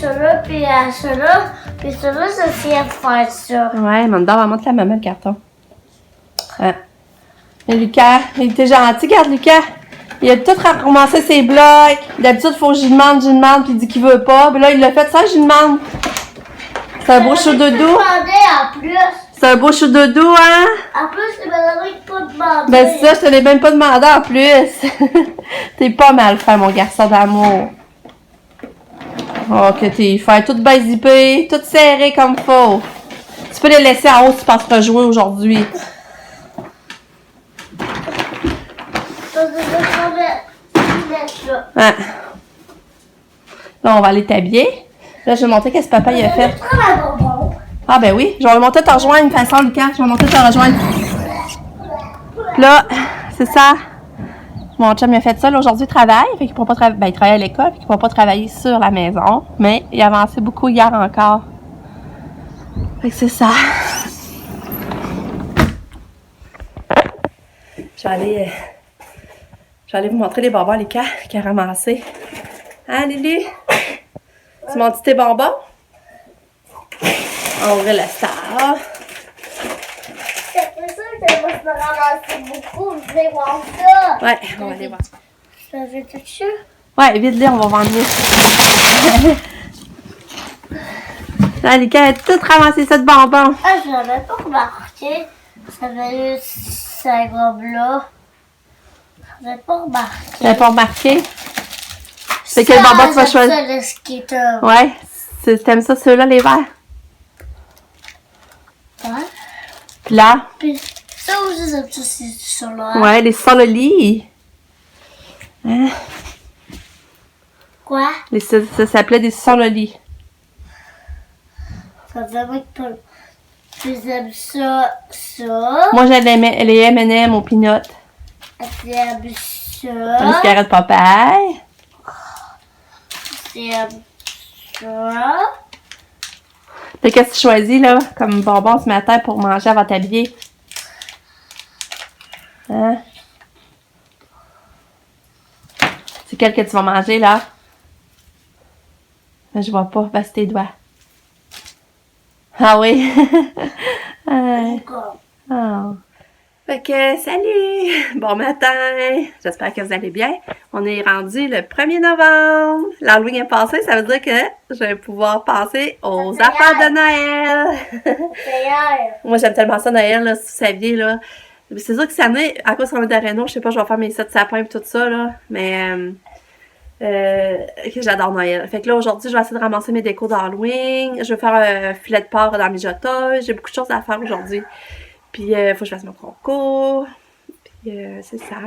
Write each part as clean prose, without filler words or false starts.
ça là, puis ça là, puis ça là, ça vient de faire ça. Ouais, mais on montre la maman le carton. Ah. Et Lucas, il était gentil, regarde Lucas. Il a tout ramassé ses blocs. D'habitude, il faut que j'y demande, puis il dit qu'il veut pas. Mais là, il l'a fait sans que j'y demande. C'est un beau chou doudou. En plus. C'est un beau chou doudou, hein? En plus, tu m'as pas demandé. Ben c'est ça, je te l'ai même pas demandé en plus. T'es pas mal fait, mon garçon d'amour. Oh, que t'es fait tout bien zippé, tout serré comme faut. Tu peux les laisser en haut si tu penses pas jouer aujourd'hui. Ah. Là, on va aller t'habiller. Là, je vais montrer qu'est-ce que papa il a fait. Ah ben oui, je vais monter te rejoindre. De toute façon, Lucas, je vais monter te rejoindre. Là, c'est ça. Mon chum il a fait ça. Là, aujourd'hui, il travaille. Fait qu'il pourra pas il travaille à l'école, puis qu'il pourra pas travailler sur la maison. Mais il a avancé beaucoup hier encore. Fait que c'est ça. Je vais aller vous montrer les bonbons, Lucas, qu'il a ramassé. Hein, Lily? Tu m'as dit tes bonbons? On va ouvrir la star. C'est sûr que je vais me ramasser beaucoup. Je vais voir ça. Ouais, on va aller voir. Ça fait tout ça? Ouais, vite-les, on va vendre mieux. Là, Lucas a tout ramassé ça de bonbons. Ah, je l'avais pas remarqué. Ça avait eu ça robe-là. Je l'avais pas remarqué. Tu l'avais pas remarqué? C'est quel bonbon tu vas choisir? Ça, le skater. Ouais, t'aimes ça, ceux-là, les verts? Ouais. Puis là? Puis ça aussi, ça, c'est ça là. Ouais, les Sololi. Hein? Quoi? Ça s'appelait des Sololi. Ça veut dire que tu aimes ça. Moi, j'aimais les M&M au peanut. Tu aimes Les ça. cigarettes Popeye. Tu aimes ça. Qu'est-ce que tu choisis, là, comme bonbon ce matin pour manger avant de t'habiller? Hein? C'est quel que tu vas manger, là? Je vois pas, passe tes doigts. Ah oui? Encore. Oh. Fait que, salut! Bon matin! J'espère que vous allez bien. On est rendu le 1er novembre. L'Halloween est passé, ça veut dire que je vais pouvoir passer aux affaires de Noël. C'est hier. Moi, j'aime tellement ça, Noël, là, si vous saviez, là. C'est sûr que cette année, à cause qu'on est de Reno, je sais pas, je vais faire mes 7 sapins et tout ça, là. Mais, j'adore Noël. Fait que là, aujourd'hui, je vais essayer de ramasser mes décos d'Halloween. Je vais faire un filet de porc dans mes mijotas. J'ai beaucoup de choses à faire aujourd'hui. Puis, il faut que je fasse mon concours. Puis, c'est ça.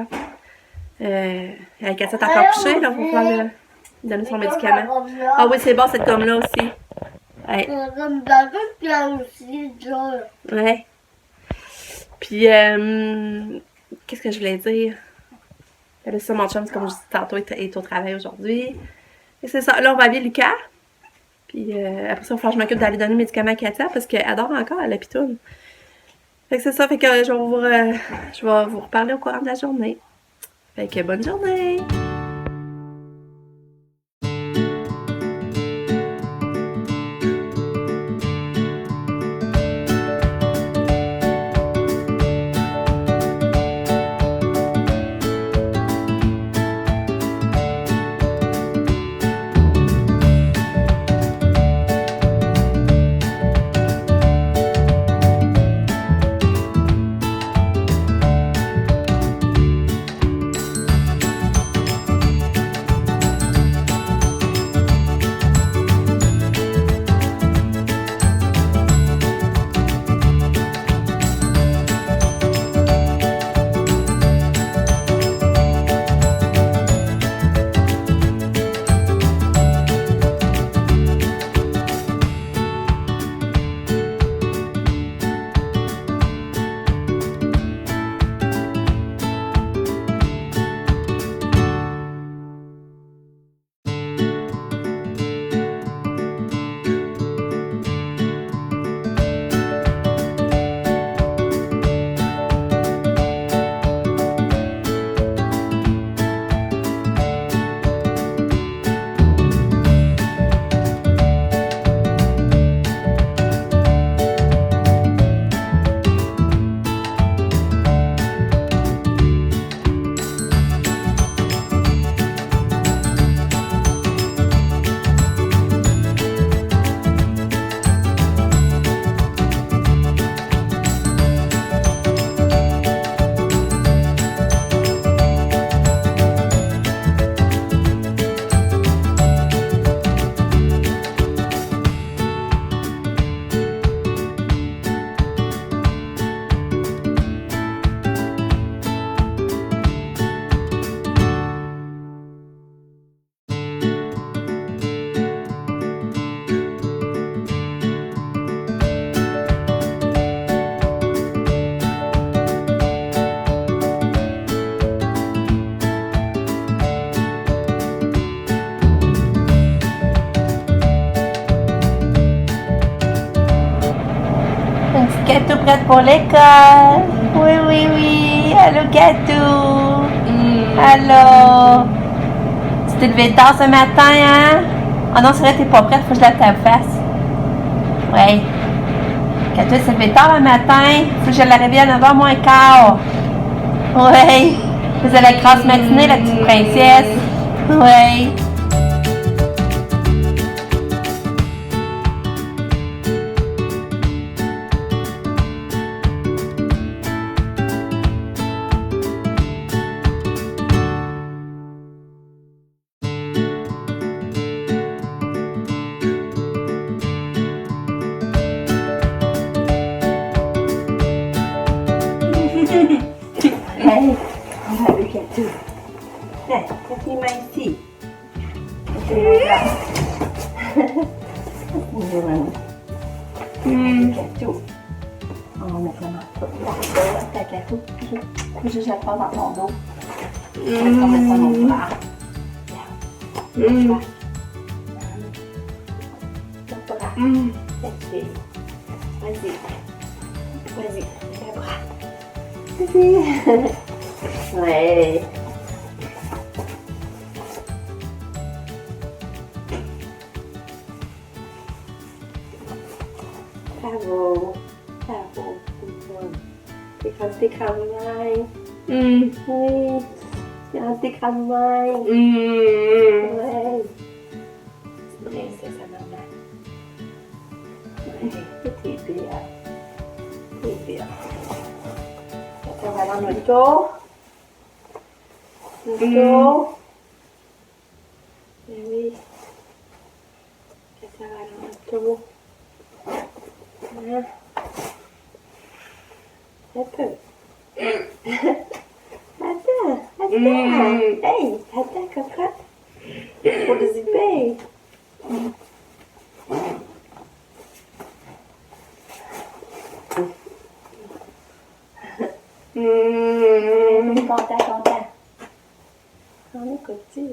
Avec Cassette encore couchée, là, pour pouvoir lui donner son médicament. Ah oui, c'est bon, cette gomme-là aussi. Ouais. Comme dans le plan aussi, genre. Ouais. Puis, qu'est-ce que je voulais dire? Là, ça, mon chum, comme je dis tantôt, est au travail aujourd'hui. Et c'est ça. Là, on va habiller Lucas. Puis, après ça, il va falloir que je m'occupe d'aller donner le médicament à Katia parce qu'elle adore encore à la pitoune. Fait que c'est ça. Fait que je vais vous reparler au courant de la journée. Fait que bonne journée! prête pour l'école. Oui, oui, oui. Allô, Katou. Allô. Tu t'es levé tard ce matin, hein? Ah non, c'est vrai, t'es pas prête, faut que je lave ta face. Ouais. Katou s'est levé tard le matin. Faut que je la réveille à 9h moins quart. Ouais. Faisais la grasse matinée, la petite princesse. Ouais. Hey, on va le Katou. Hey, c'est tes mains ici. C'est mon gars. Katou. On met vraiment tout là. Ta Katou. Faut juste la prendre dans ton dos. On va mettre ça dans le bras. Ton bras. Ok. Vas-y. Vas-y. Le bras. Ouais. Bravo. Bravo. T'es comme tes crânes. Oui. T'es comme tes crânes. Ouais. Princesse à maman. Ouais. T'es bien. T'es bien. On va dans le dos. Le dos. Oui. Ça va dans le dos. Un peu. Attends. Hey, attends, cocotte. Pour le zipper. Content. On est côté.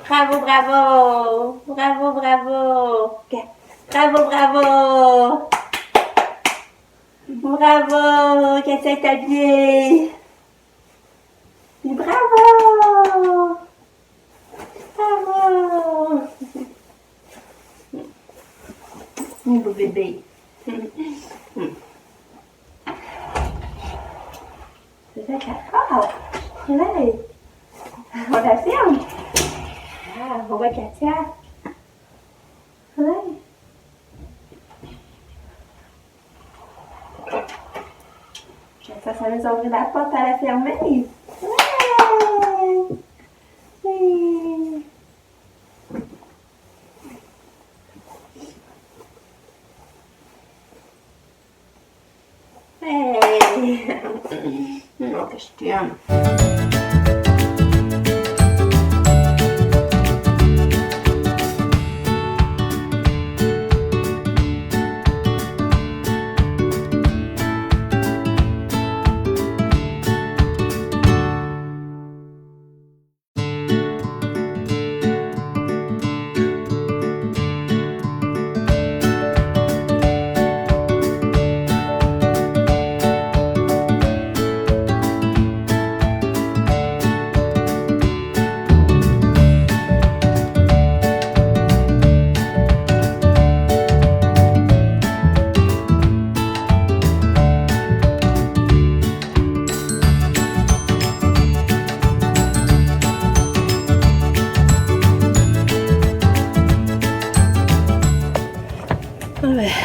Bravo. Bravo, Katia est habillée. Bravo. Mon beau bébé. C'est ça qu'elle ouais. On la ferme. Ah, on voit Katia. Ouais. Ça s'amuse à ouvrir la porte à la fermer. Ouais. Oui. Hey. Non, que je t'aime.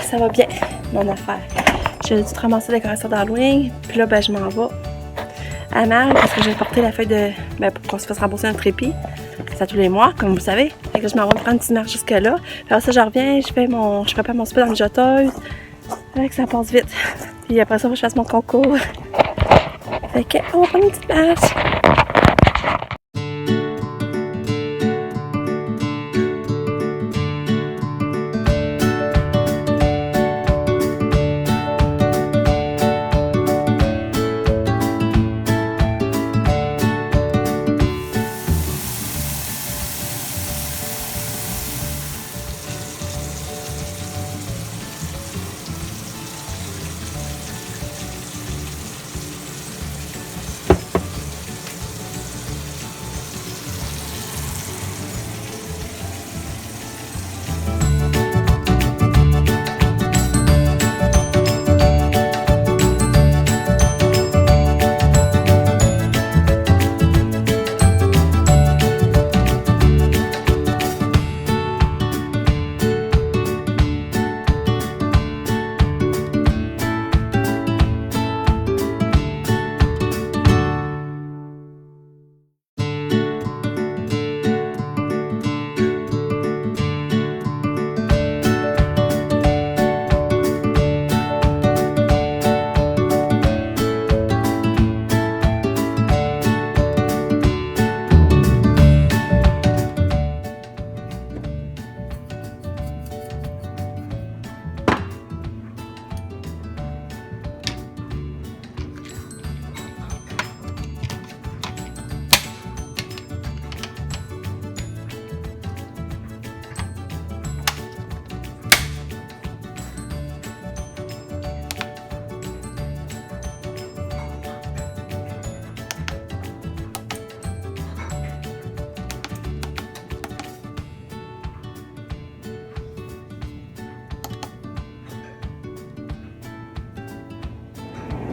Ça va bien, mon affaire. J'ai dû ramasser la décoration d'Halloween, puis là, je m'en vais à Mal parce que j'ai porté la feuille de. Pour qu'on se fasse rembourser notre répit. C'est à tous les mois, comme vous savez. Fait que je m'en vais prendre une petite marche jusque-là. Puis après ça, je reviens, je prépare mon souper dans la mijoteuse. Fait que ça passe vite. Puis après ça, je fasse mon concours. Fait que, on va prendre une petite marche.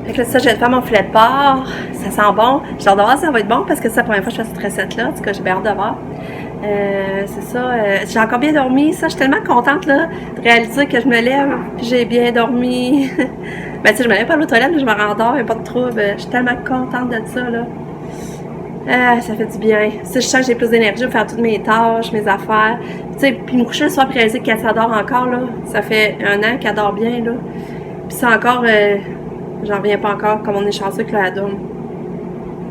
Fait que là, ça, je vais faire mon filet de porc. Ça sent bon. J'ai hâte de voir si ça va être bon parce que c'est la première fois que je fais cette recette-là. En tout cas, j'ai bien hâte de voir. C'est ça. J'ai encore bien dormi. Ça, je suis tellement contente là, de réaliser que je me lève puis j'ai bien dormi. Ben, tu sais, je me lève pas à l'autre toilette, mais je me rendors, il n'y a pas de trouble. Je suis tellement contente de ça, là. Ça fait du bien. Si je sens que j'ai plus d'énergie pour faire toutes mes tâches, mes affaires. Tu sais, puis me coucher le soir puis réaliser qu'elle s'adore encore, là. Ça fait 1 an qu'elle dort bien, là. Puis c'est encore, j'en reviens pas encore, comme on est chanceux que la donne.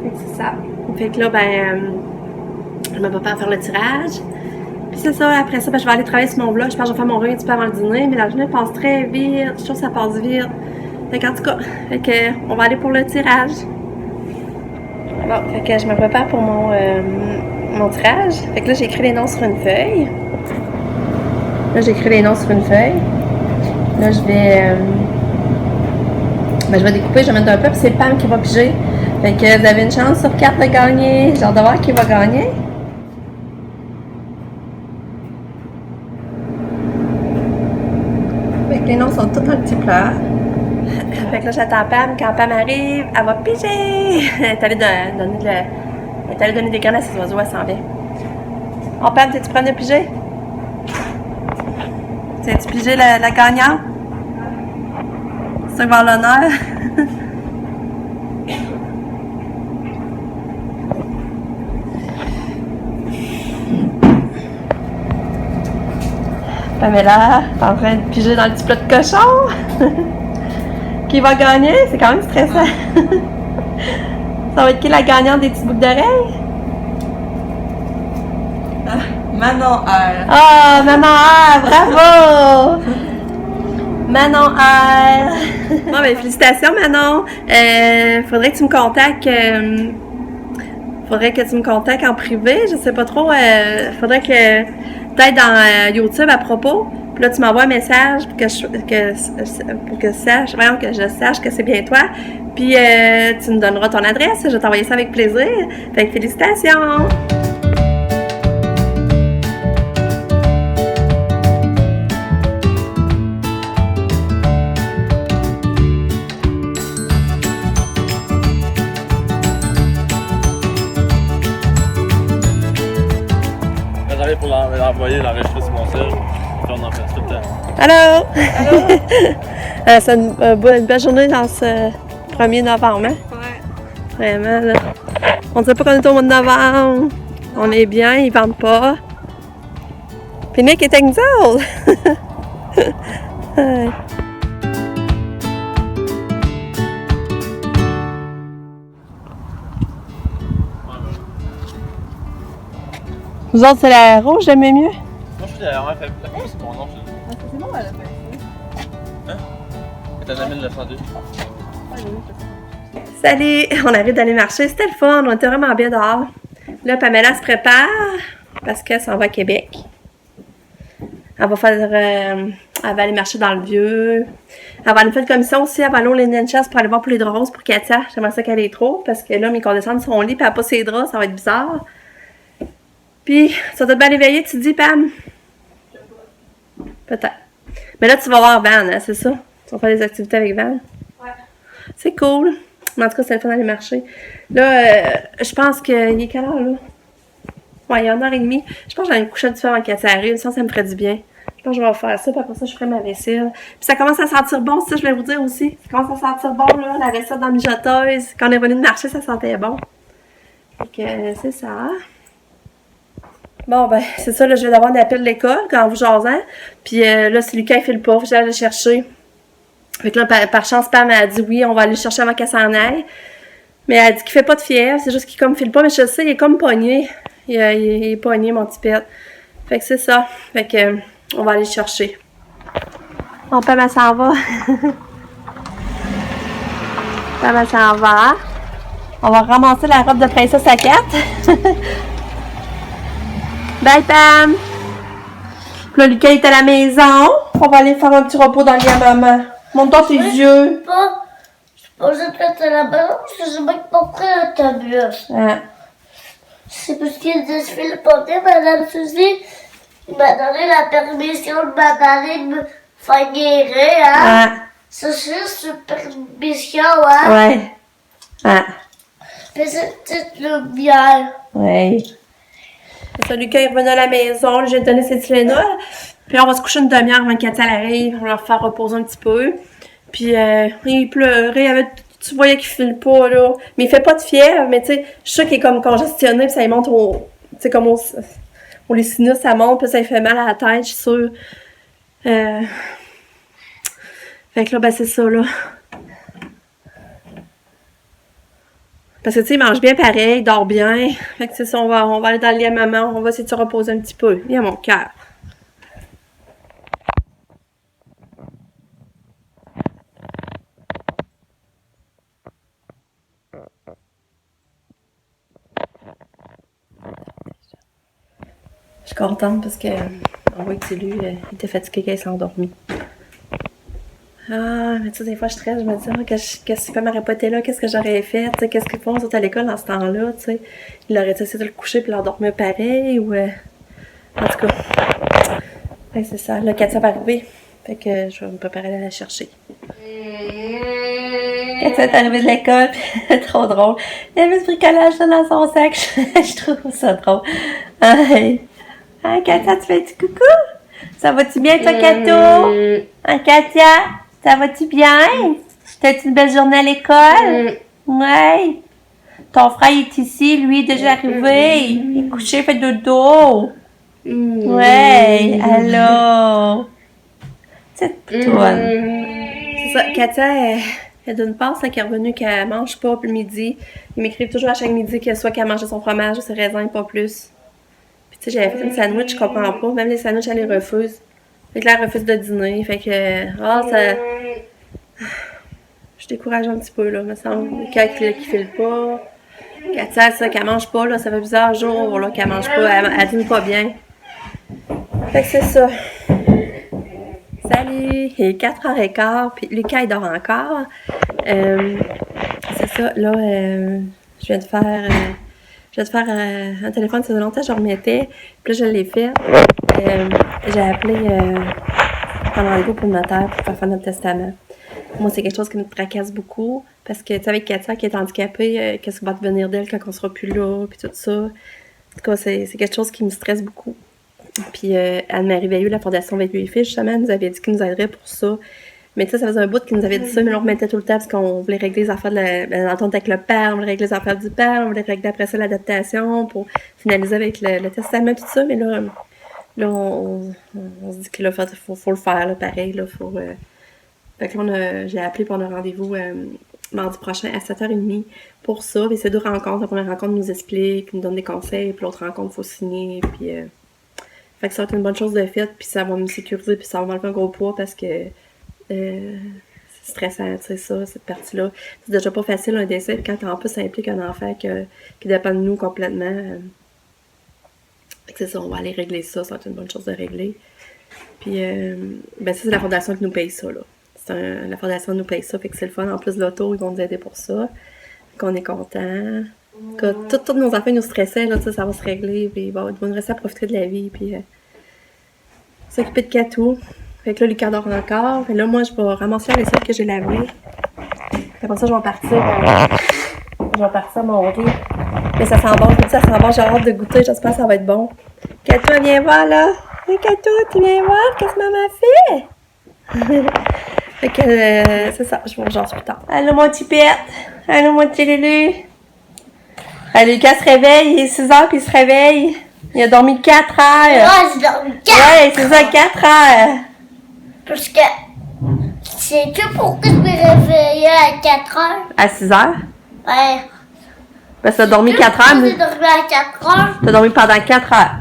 Fait que c'est ça. Fait que là, ben, je me prépare à faire le tirage. Puis c'est ça, après ça, ben, je vais aller travailler sur mon vlog. Je pense que je vais faire mon rein un petit peu avant le dîner, mais la journée passe très vite. Je trouve que ça passe vite. Fait qu'en tout cas, fait que, on va aller pour le tirage. Bon, fait que je me prépare pour mon tirage. Fait que là, j'ai écrit les noms sur une feuille. Là, j'ai écrit les noms sur une feuille. Là, je vais découper, je vais mettre un peu, puis c'est Pam qui va piger. Fait que vous avez une chance sur 4 de gagner. J'ai hâte de voir qui va gagner. Fait que les noms sont tous dans le petit plat. Fait que là, j'attends Pam. Quand Pam arrive, elle va piger. Elle est allée donner des graines à ses oiseaux, elle s'en vient. Oh, Pam, t'es-tu prête de piger? T'es-tu pigé la gagnante? C'est ça qui va avoir l'honneur. Pamela est en train de piger dans le petit plat de cochon. Qui va gagner? C'est quand même stressant. Ça va être qui la gagnante des petits boucles d'oreilles? Manon R. Ah, Manon R! Bravo! Manon R! Bon, ben, félicitations, Manon. Faudrait que tu me contactes. Faudrait que tu me contactes en privé. Je sais pas trop. Faudrait que. Peut-être dans YouTube à propos. Puis là, tu m'envoies un message pour que je sache que c'est bien toi. Puis tu me donneras ton adresse. Je vais t'envoyer ça avec plaisir. Fait que félicitations! J'arrive pour l'envoyer, l'enregistrer sur mon sel. Puis on en fait tout le temps. Allô? Allô? C'est une belle journée dans ce 1er novembre, hein? Ouais. Vraiment, là. On ne sait pas qu'on est au mois de novembre. On est bien, ils vendent pas. Puis Nick est avec nous autres. Ouais. Vous autres, c'est la rouge, j'aimais mieux? Moi, je suis derrière, ouais, c'est mon nom, je C'est bon, elle a fait c'est en 1902. Salut! On arrive d'aller marcher, c'était le fun, on était vraiment bien dehors. Là, Pamela se prépare parce qu'elle s'en va à Québec. Elle va faire, elle va aller marcher dans le vieux. Elle va aller faire une commission aussi, elle va aller au Linen Chasse pour aller voir pour les draps roses pour Katia. J'aimerais ça qu'elle ait trop parce que là, mais qu'on descende de son lit et elle n'a pas ses draps, ça va être bizarre. Puis, ça doit bien éveiller, tu dis, Pam? Peut-être. Mais là, tu vas voir Van, hein, c'est ça? Tu vas faire des activités avec Van? Ouais. C'est cool. Mais en tout cas, c'est le fun d'aller marcher. Là, je pense qu'il est quelle heure, là? Ouais, il y a 1h30. Je pense que j'allais me coucher du soir avant qu'elle arrive. Ça me ferait du bien. Je pense que je vais faire ça, puis après ça, je ferai ma vaisselle. Puis ça commence à sentir bon, c'est ça, je voulais vous dire aussi. Ça commence à sentir bon, là, la vaisselle dans la mijoteuse. Quand on est venu de marcher, ça sentait bon. Donc, c'est ça. Bon, ben, c'est ça, là, je vais avoir un appel de l'école quand vous jasant. Puis là, c'est Lucas, il file pas, je vais aller le chercher. Fait que là, par chance, Pam a dit oui, on va aller le chercher avant qu'elle s'en aille. Mais elle dit qu'il fait pas de fièvre, c'est juste qu'il comme file pas, mais je sais, il est comme pogné. Il est pogné, mon petit pet. Fait que c'est ça. Fait que, on va aller le chercher. Bon, Pam, elle s'en va. Pam, elle s'en va. On va ramasser la robe de princesse à 4. Bye, Pam! Puis là, Lucas est à la maison. On va aller faire un petit repos dans le lit à maman. Montre-toi tes yeux. Je suis pas juste à la maison parce que j'ai même pas pris l'autobus. Ah. C'est parce qu'il défile pas bien, Madame Suzy m'a donné la permission de m'en aller me faire guérir, hein? Ah. c'est juste supervision, hein? Ouais. Ah. Puis c'est toute le bien. Ouais. C'est ça, Lucas est revenu à la maison, j'ai donné ses Tylenol. Puis là, on va se coucher une demi-heure avant que Katia arrive, on va leur faire reposer un petit peu. Puis il pleurait, tu voyais qu'il file pas, là. Mais il fait pas de fièvre, mais tu sais, je suis sûre qu'il est comme congestionné, puis ça lui monte au... Tu sais, comme au les sinus, ça monte, puis ça lui fait mal à la tête, je suis sûre. Fait que là, ben c'est ça, là. Parce que, tu sais, il mange bien pareil, il dort bien. Fait que, c'est ça, on va aller dans le lit à maman, on va essayer de se reposer un petit peu. Il y a mon cœur. Je suis contente parce que on voit que c'est lui, il était fatigué quand il s'est endormi. Ah, mais tu sais, des fois, je stresse, je me dis, qu'est-ce que si papa m'aurait pas été là, qu'est-ce que j'aurais fait, tu sais, qu'est-ce qu'ils font, ils sont à l'école dans ce temps-là, tu sais. Il aurait essayé de le coucher puis l'endormir pareil, ou... En tout cas, ouais, c'est ça, là, Katia va arriver, fait que je vais me préparer à aller la chercher. Katia est arrivée de l'école, puis trop drôle. Il y avait ce bricolage dans son sac, je trouve ça drôle. Hey. Hein, Katia, tu fais du coucou? Ça va-tu bien, toi, Kato? Hein, Katia? Ça va-tu bien? T'as-tu une belle journée à l'école? Ouais. Ton frère il est ici, lui, est déjà arrivé. Il est couché, fait dodo. Ouais, allô? Petite poutoune. C'est ça, Katia, elle donne passe qu'elle est revenue qu'elle mange pas puis le midi. Ils m'écrivent toujours à chaque midi que soit qu'elle mange son fromage ou ses raisins, pas plus. Puis tu sais, j'avais fait une sandwich, je comprends pas. Même les sandwichs, elle les refuse. Fait que là, elle refuse de dîner. Fait que, ça... Je décourage un petit peu, là, me semble. Quelqu'un qui file pas. Katia, ça, qu'elle mange pas, là, ça fait plusieurs jours, là, qu'elle mange pas. Elle dîne pas bien. Fait que c'est ça. Salut! Il est 4h15, puis Lucas, il dort encore. C'est ça, là, je viens de faire un téléphone, ça faisait longtemps que je remettais. Puis là, je l'ai fait. J'ai appelé un rendez-vous pour le notaire pour faire notre testament. Moi, c'est quelque chose qui me tracasse beaucoup. Parce que, tu sais, avec Katia qui est handicapée, qu'est-ce qui va devenir d'elle quand on sera plus là, puis tout ça. En tout cas, c'est quelque chose qui me stresse beaucoup. Puis Anne-Marie Veilleux, la Fondation Veilleux et Filles, justement, elle nous avait dit qu'il nous aiderait pour ça. Mais tu sais, ça faisait un bout qu'ils nous avait dit ça, mais on remettait tout le temps parce qu'on voulait régler les affaires de l'entente avec le père, on voulait régler les affaires du père, on voulait régler après ça l'adaptation pour finaliser avec le testament, tout ça. Mais là on se dit qu'il faut le faire, là, pareil. Là, Fait que là, j'ai appelé pour un rendez-vous mardi prochain à 7h30 pour ça. Puis c'est 2 rencontres. La première rencontre nous explique, nous donne des conseils, puis l'autre rencontre, il faut signer. Puis, fait que ça va être une bonne chose de faite, puis ça va me sécuriser, puis ça va m'enlever un gros poids parce que c'est stressant, tu sais, ça, cette partie-là. C'est déjà pas facile un décès, puis quand en plus ça implique un enfant qui dépend de nous complètement. Fait que c'est ça, on va aller régler ça, ça va être une bonne chose de régler. Puis, ben ça, c'est la fondation qui nous paye ça, là. La fondation nous paye ça, fait que c'est le fun. En plus de l'auto, ils vont nous aider pour ça. Qu'on est content. Que toutes nos affaires nous stressaient, là, ça va se régler. Puis bon, ils vont nous rester à profiter de la vie. Puis s'occuper de Katou. Fait que là, Lucas dort encore. Fait là, moi, je vais ramasser la vaisselle que j'ai lavée. Après ça, je vais partir. Je vais partir à mon riz. Mais ça sent bon, je vous dis, ça sent bon. J'ai hâte de goûter. J'espère que ça va être bon. Katou, viens voir, là. Hey, Katou, tu viens voir? Qu'est-ce que maman fait? Fait que c'est ça, je vous rejoins plus tard. Allô mon petit pet! Allô mon petit Lulu! Allô, Lucas se réveille, il est 6h puis il se réveille. Il a dormi 4 heures. Moi, j'ai dormi 4. Ouais, c'est ça, 4 heures. Parce que, sais-tu pourquoi je me réveillais à 4 heures? À 6h? Ouais. Parce que t'as dormi 4 heures, mais J'ai dormi à 4 heures. t'as dormi pendant 4 heures.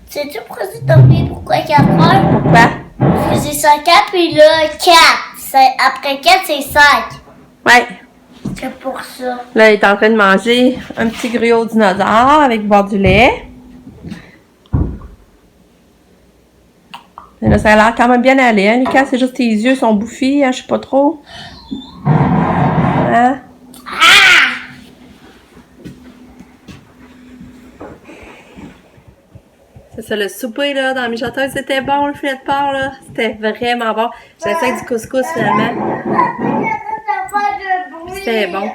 Sais-tu pourquoi j'ai dormi pourquoi 4 heures? Pourquoi? Je faisais 5 ans, puis là, 4. Après 4, c'est 5. Ouais. C'est pour ça. Là, il est en train de manger un petit gruau dinosaure avec boire du lait. Et là, ça a l'air quand même bien aller, hein, Lucas? C'est juste tes yeux sont bouffis, hein, je sais pas trop. Hein? C'est ça, le souper là, dans la mijoteuse, c'était bon, le filet de porc là. C'était vraiment bon. J'ai laissé avec du couscous finalement. C'était bon.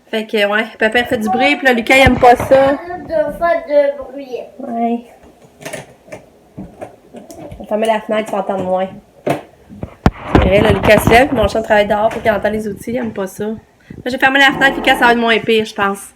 Fait que, ouais, papa fait du bruit, puis là, Lucas, il aime pas ça. De faire de bruit. Ouais. On va fermer la fenêtre, tu vas entendre moins. C'est vrai, là, Lucas se lève, puis mon chien travaille dehors, faut qu'il entende les outils, il aime pas ça. Là, j'ai fermé la fenêtre, Lucas, ça va être moins pire, je pense.